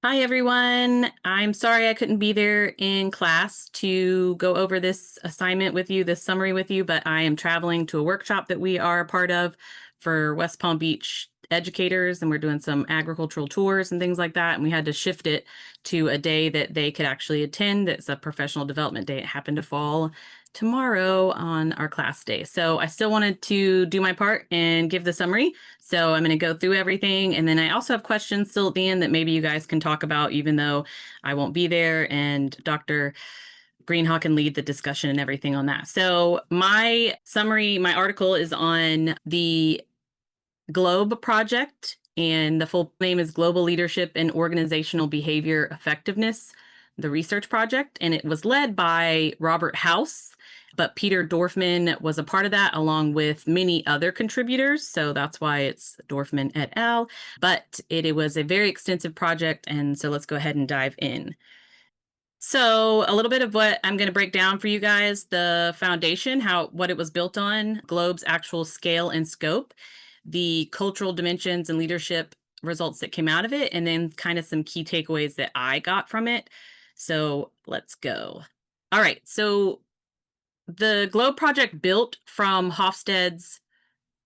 Hi, everyone. I'm sorry I couldn't be there in class to go over this assignment with you, this summary with you, but I am traveling to a workshop that we are a part of for West Palm Beach educators, and we're doing some agricultural tours and things like that. And we had to shift it to a day that they could actually attend. It's a professional development day. It happened to fall tomorrow on our class day. So I still wanted to do my part and give the summary. So I'm going to go through everything. And then I also have questions still at the end that maybe you guys can talk about, even though I won't be there. And Dr. Greenhawk can lead the discussion and everything on that. So my summary, my article is on the GLOBE project, and the full name is Global Leadership and Organizational Behavior Effectiveness, the research project. And it was led by Robert House, but Peter Dorfman was a part of that along with many other contributors. So that's why it's Dorfman et al. But it was a very extensive project. And so let's go ahead and dive in. So a little bit of what I'm going to break down for you guys, the foundation, what it was built on, Globe's actual scale and scope, the cultural dimensions and leadership results that came out of it, and then kind of some key takeaways that I got from it. So let's go. All right. So the Globe project built from Hofstede's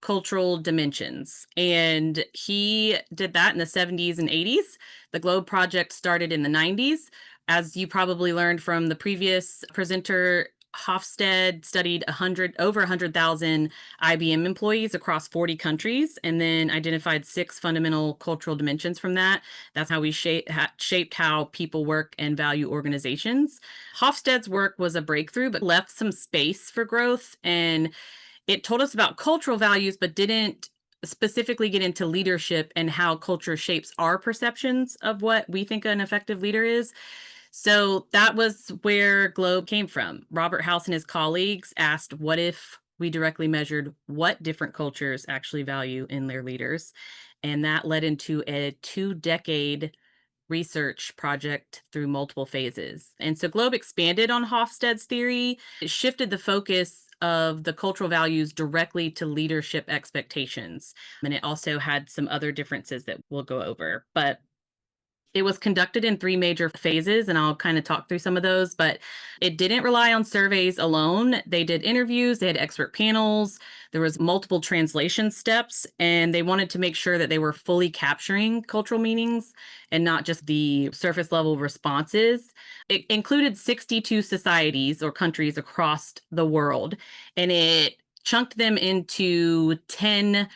cultural dimensions, and he did that in the 70s and 80s. The Globe project started in the 90s. As you probably learned from the previous presenter, Hofstede studied over 100,000 IBM employees across 40 countries and then identified 6 fundamental cultural dimensions from that. That's how we shaped how people work and value organizations. Hofstede's work was a breakthrough, but left some space for growth, and it told us about cultural values, but didn't specifically get into leadership and how culture shapes our perceptions of what we think an effective leader is. So that was where Globe came from. Robert House and his colleagues asked, what if we directly measured what different cultures actually value in their leaders? And that led into a 2-decade research project through multiple phases. And so Globe expanded on Hofstede's theory. It shifted the focus of the cultural values directly to leadership expectations. And it also had some other differences that we'll go over. But it was conducted in 3 major phases, and I'll kind of talk through some of those, but it didn't rely on surveys alone. They did interviews, they had expert panels, there was multiple translation steps, and they wanted to make sure that they were fully capturing cultural meanings and not just the surface level responses. It included 62 societies or countries across the world, and it chunked them into 10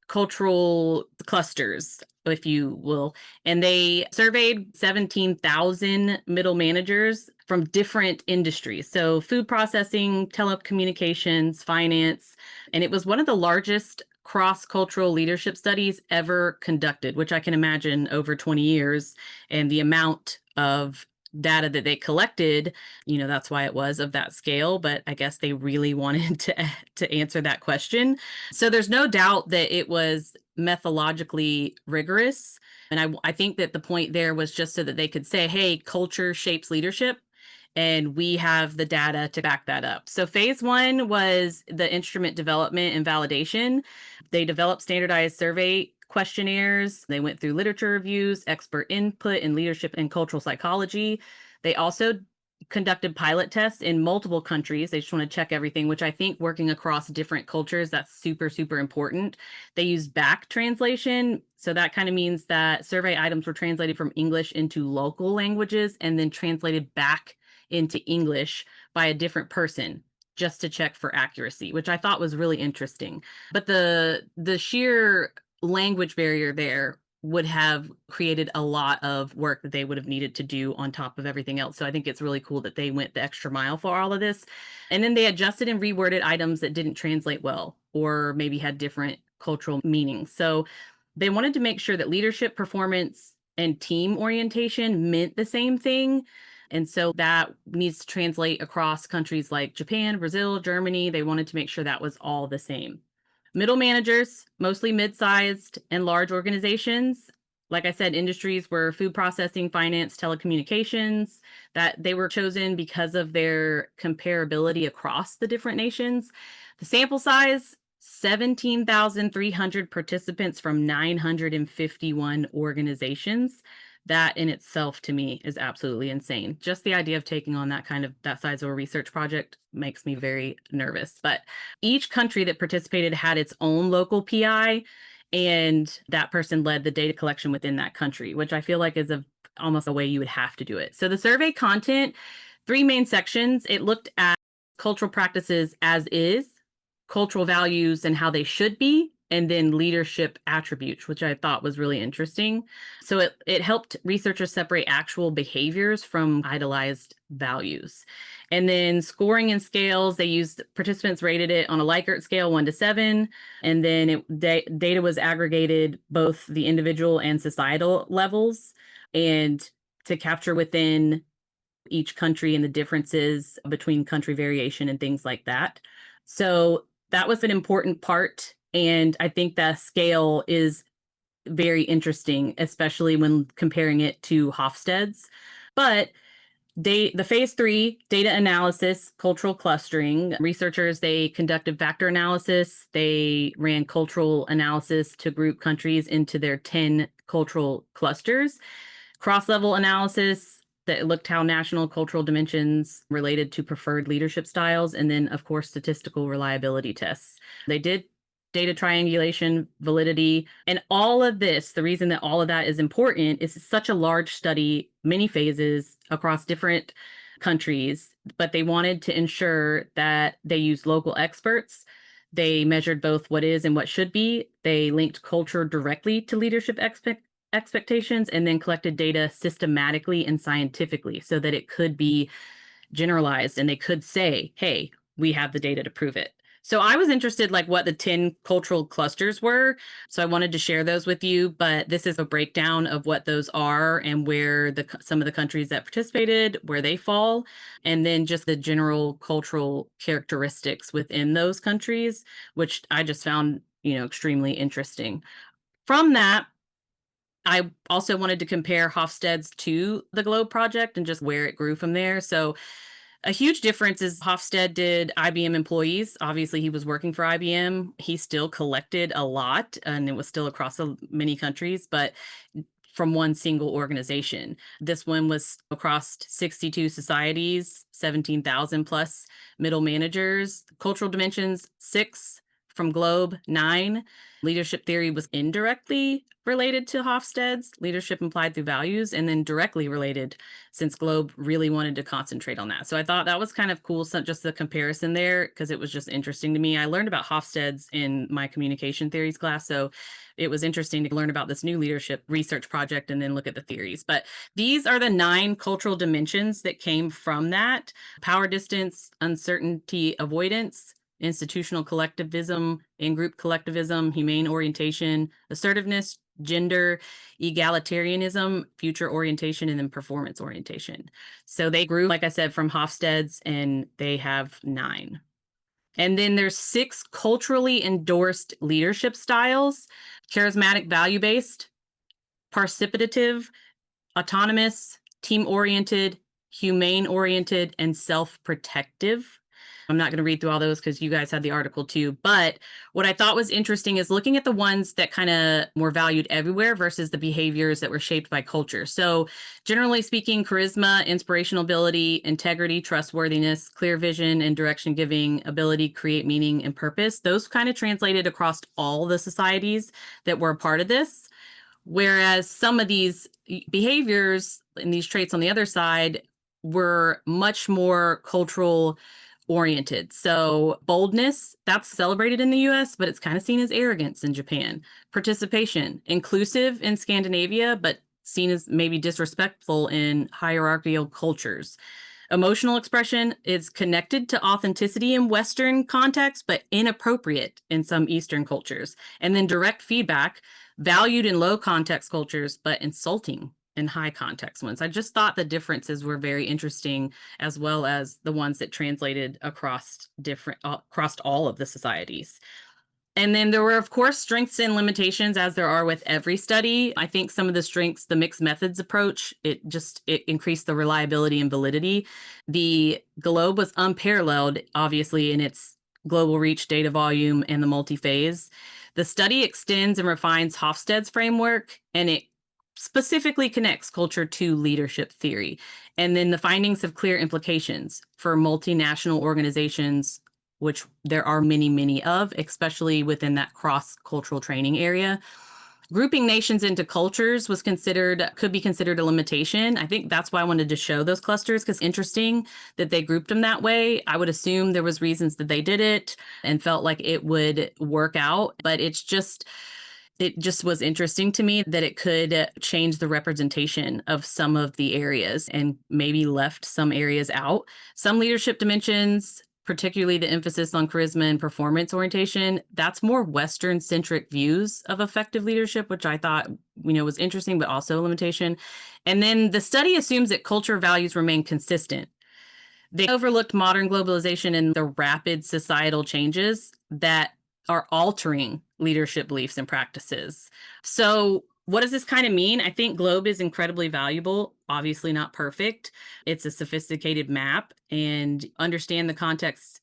cultural clusters, if you will. And they surveyed 17,000 middle managers from different industries. So food processing, telecommunications, finance. And it was one of the largest cross-cultural leadership studies ever conducted, which I can imagine over 20 years, and the amount of data that they collected, that's why it was of that scale. But I guess they really wanted to answer that question. So there's no doubt that it was methodologically rigorous. And I think that the point there was just so that they could say, hey, culture shapes leadership. And we have the data to back that up. So phase 1 was the instrument development and validation. They developed standardized survey questionnaires. They went through literature reviews, expert input in leadership and cultural psychology. They also conducted pilot tests in multiple countries. They just want to check everything, which I think working across different cultures, that's super, super important. They used back translation. So that kind of means that survey items were translated from English into local languages and then translated back into English by a different person just to check for accuracy, which I thought was really interesting. But the sheer language barrier there would have created a lot of work that they would have needed to do on top of everything else. So I think it's really cool that they went the extra mile for all of this. And then they adjusted and reworded items that didn't translate well or maybe had different cultural meanings. So they wanted to make sure that leadership, performance, and team orientation meant the same thing. And so that needs to translate across countries like Japan, Brazil, Germany. They wanted to make sure that was all the same. Middle managers, mostly mid-sized and large organizations. Like I said, industries were food processing, finance, telecommunications, that they were chosen because of their comparability across the different nations. The sample size, 17,300 participants from 951 organizations. That in itself to me is absolutely insane. Just the idea of taking on that size of a research project makes me very nervous. But each country that participated had its own local PI, and that person led the data collection within that country, which I feel like is almost a way you would have to do it. So the survey content, three main sections. It looked at cultural practices as is, cultural values and how they should be, and then leadership attributes, which I thought was really interesting. So it helped researchers separate actual behaviors from idolized values. And then scoring and scales, participants rated it on a Likert scale 1 to 7. And then data was aggregated both the individual and societal levels, and to capture within each country and the differences between country variation and things like that. So that was an important part. And I think the scale is very interesting, especially when comparing it to Hofstede's. But the phase 3 data analysis, cultural clustering, researchers, they conducted factor analysis. They ran cultural analysis to group countries into their 10 cultural clusters. Cross-level analysis that looked how national cultural dimensions related to preferred leadership styles, and then, of course, statistical reliability tests. They did data triangulation, validity, and all of this. The reason that all of that is important is it's such a large study, many phases across different countries, but they wanted to ensure that they used local experts. They measured both what is and what should be. They linked culture directly to leadership expectations, and then collected data systematically and scientifically so that it could be generalized and they could say, hey, we have the data to prove it. So I was interested like what the 10 cultural clusters were. So I wanted to share those with you, but this is a breakdown of what those are and where some of the countries that participated, where they fall, and then just the general cultural characteristics within those countries, which I just found, extremely interesting. From that, I also wanted to compare Hofstede's to the Globe project and just where it grew from there. So a huge difference is Hofstede did IBM employees. Obviously, he was working for IBM. He still collected a lot, and it was still across many countries, but from one single organization. This one was across 62 societies, 17,000 plus middle managers. Cultural dimensions, 6. From Globe, 9. Leadership theory was indirectly related to Hofstede's leadership implied through values, and then directly related since Globe really wanted to concentrate on that. So I thought that was kind of cool, so just the comparison there, because it was just interesting to me. I learned about Hofstede's in my communication theories class, so it was interesting to learn about this new leadership research project and then look at the theories. But these are the 9 cultural dimensions that came from that: power distance, uncertainty avoidance, institutional collectivism, in-group collectivism, humane orientation, assertiveness, gender, egalitarianism, future orientation, and then performance orientation. So they grew, like I said, from Hofstede's, and they have 9. And then there's 6 culturally endorsed leadership styles: charismatic, value-based, participative, autonomous, team-oriented, humane-oriented, and self-protective. I'm not going to read through all those because you guys had the article too. But what I thought was interesting is looking at the ones that kind of were valued everywhere versus the behaviors that were shaped by culture. So generally speaking, charisma, inspirational ability, integrity, trustworthiness, clear vision, and direction giving ability, create meaning and purpose. Those kind of translated across all the societies that were a part of this. Whereas some of these behaviors and these traits on the other side were much more cultural oriented. So boldness, that's celebrated in the US, but it's kind of seen as arrogance in Japan. Participation, inclusive in Scandinavia, but seen as maybe disrespectful in hierarchical cultures. Emotional expression is connected to authenticity in Western context, but inappropriate in some Eastern cultures. And then direct feedback, valued in low context cultures, but insulting in high context ones. I just thought the differences were very interesting, as well as the ones that translated across all of the societies. And then there were, of course, strengths and limitations, as there are with every study. I think some of the strengths, the mixed methods approach, it increased the reliability and validity. The Globe was unparalleled, obviously, in its global reach, data volume, and the multi-phase. The study extends and refines Hofstede's framework, and it specifically connects culture to leadership theory. And then the findings have clear implications for multinational organizations, which there are many, many of, especially within that cross-cultural training area. Grouping nations into cultures could be considered a limitation. I think that's why I wanted to show those clusters, because interesting that they grouped them that way. I would assume there was reasons that they did it and felt like it would work out, but it just was interesting to me that it could change the representation of some of the areas and maybe left some areas out. Some leadership dimensions, particularly the emphasis on charisma and performance orientation, that's more Western centric views of effective leadership, which I thought, was interesting, but also a limitation. And then the study assumes that culture values remain consistent. They overlooked modern globalization and the rapid societal changes that are altering leadership beliefs and practices. So, what does this kind of mean? I think GLOBE is incredibly valuable, obviously not perfect. It's a sophisticated map, and understand the context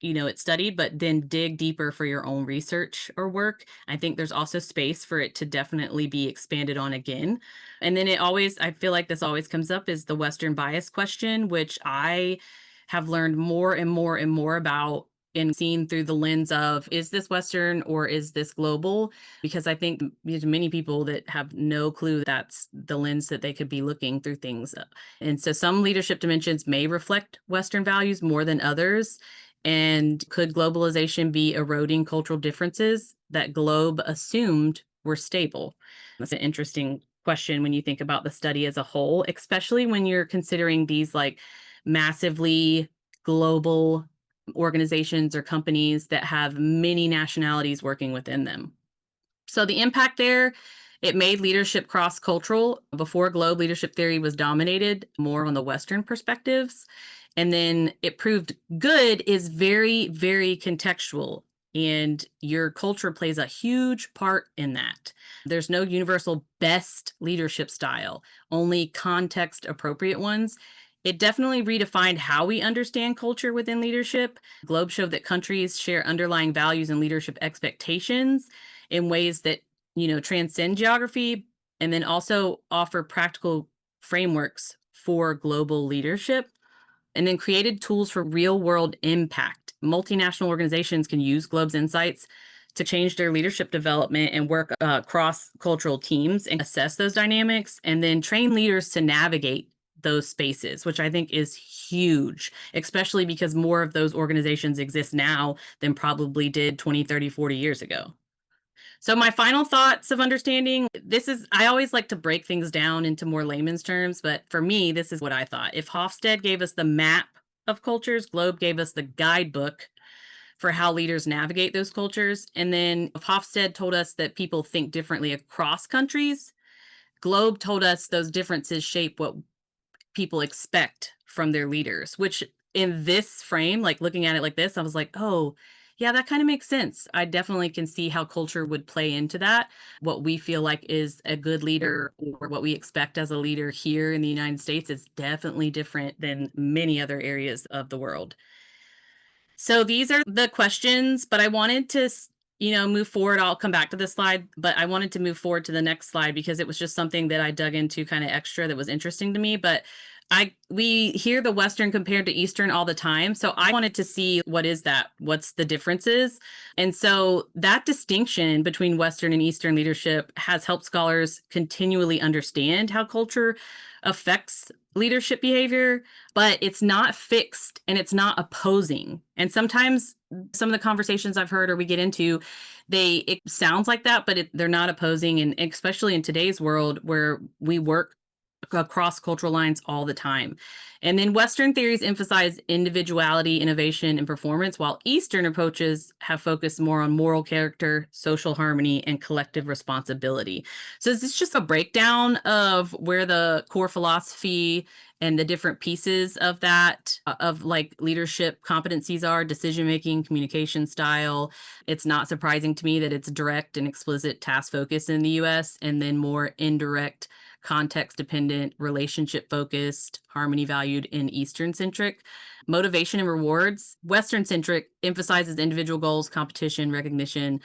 it studied, but then dig deeper for your own research or work. I think there's also space for it to definitely be expanded on again. And then I feel like this always comes up, is the Western bias question, which I have learned more and more and more about and seen through the lens of, is this Western or is this global? Because I think there's many people that have no clue that's the lens that they could be looking through things. And so some leadership dimensions may reflect Western values more than others. And could globalization be eroding cultural differences that GLOBE assumed were stable? That's an interesting question when you think about the study as a whole, especially when you're considering these like massively global organizations or companies that have many nationalities working within them. So the impact there, it made leadership cross-cultural. Before GLOBE, leadership theory was dominated more on the Western perspectives. And then it proved good is very, very contextual. And your culture plays a huge part in that. There's no universal best leadership style, only context appropriate ones. It definitely redefined how we understand culture within leadership. GLOBE showed that countries share underlying values and leadership expectations in ways that, transcend geography, and then also offer practical frameworks for global leadership, and then created tools for real world impact. Multinational organizations can use GLOBE's insights to change their leadership development and work cross cultural teams and assess those dynamics, and then train leaders to navigate those spaces, which I think is huge, especially because more of those organizations exist now than probably did 20, 30, 40 years ago. So my final thoughts of understanding I always like to break things down into more layman's terms, but for me, this is what I thought. If Hofstede gave us the map of cultures, GLOBE gave us the guidebook for how leaders navigate those cultures. And then if Hofstede told us that people think differently across countries, GLOBE told us those differences shape what people expect from their leaders, which in this frame, like looking at it like this, I was like, oh, yeah, that kind of makes sense. I definitely can see how culture would play into that. What we feel like is a good leader or what we expect as a leader here in the United States is definitely different than many other areas of the world. So these are the questions, but I wanted to, move forward. I'll come back to this slide, but I wanted to move forward to the next slide because it was just something that I dug into kind of extra that was interesting to me. But we hear the Western compared to Eastern all the time. So I wanted to see, what is that? What's the differences? And so that distinction between Western and Eastern leadership has helped scholars continually understand how culture affects leadership behavior, but it's not fixed and it's not opposing. And sometimes some of the conversations I've heard or we get into, it sounds like that, but they're not opposing. And especially in today's world where we work across cultural lines all the time. And then Western theories emphasize individuality, innovation, and performance, while Eastern approaches have focused more on moral character, social harmony, and collective responsibility. So this is just a breakdown of where the core philosophy and the different pieces of that, of like leadership competencies are: decision making, communication style. It's not surprising to me that it's direct and explicit task focus in the US, and then more indirect, context dependent, relationship focused, harmony valued in Eastern centric. Motivation and rewards: Western centric emphasizes individual goals, competition, recognition.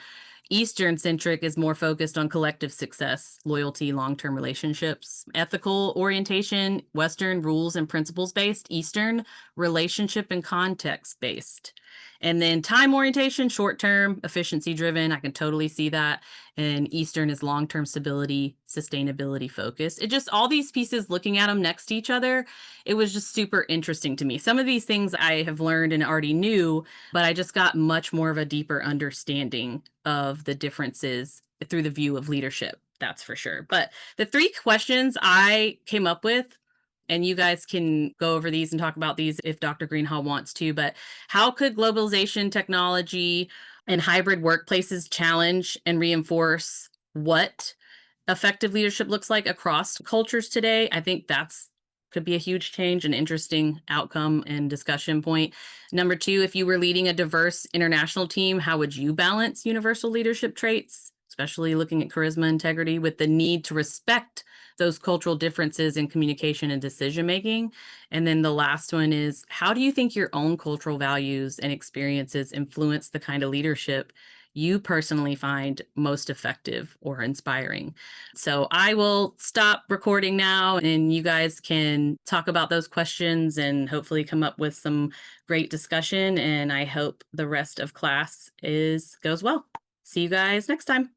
Eastern centric is more focused on collective success, loyalty, long-term relationships. Ethical orientation, Western rules and principles based. Eastern relationship and context based. And then time orientation, short term, efficiency driven. I can totally see that. And Eastern is long term stability, sustainability focused. It just all these pieces looking at them next to each other, it was just super interesting to me. Some of these things I have learned and already knew, but I just got much more of a deeper understanding of the differences through the view of leadership. That's for sure. But the three questions I came up with, and you guys can go over these and talk about these if Dr. Greenhall wants to, but how could globalization, technology, and hybrid workplaces challenge and reinforce what effective leadership looks like across cultures today? I think that's could be a huge change, an interesting outcome and discussion point. Number two, if you were leading a diverse international team, how would you balance universal leadership traits, especially looking at charisma, integrity, with the need to respect those cultural differences in communication and decision making? And then the last one is, how do you think your own cultural values and experiences influence the kind of leadership you personally find most effective or inspiring? So I will stop recording now and you guys can talk about those questions and hopefully come up with some great discussion. And I hope the rest of class goes well. See you guys next time.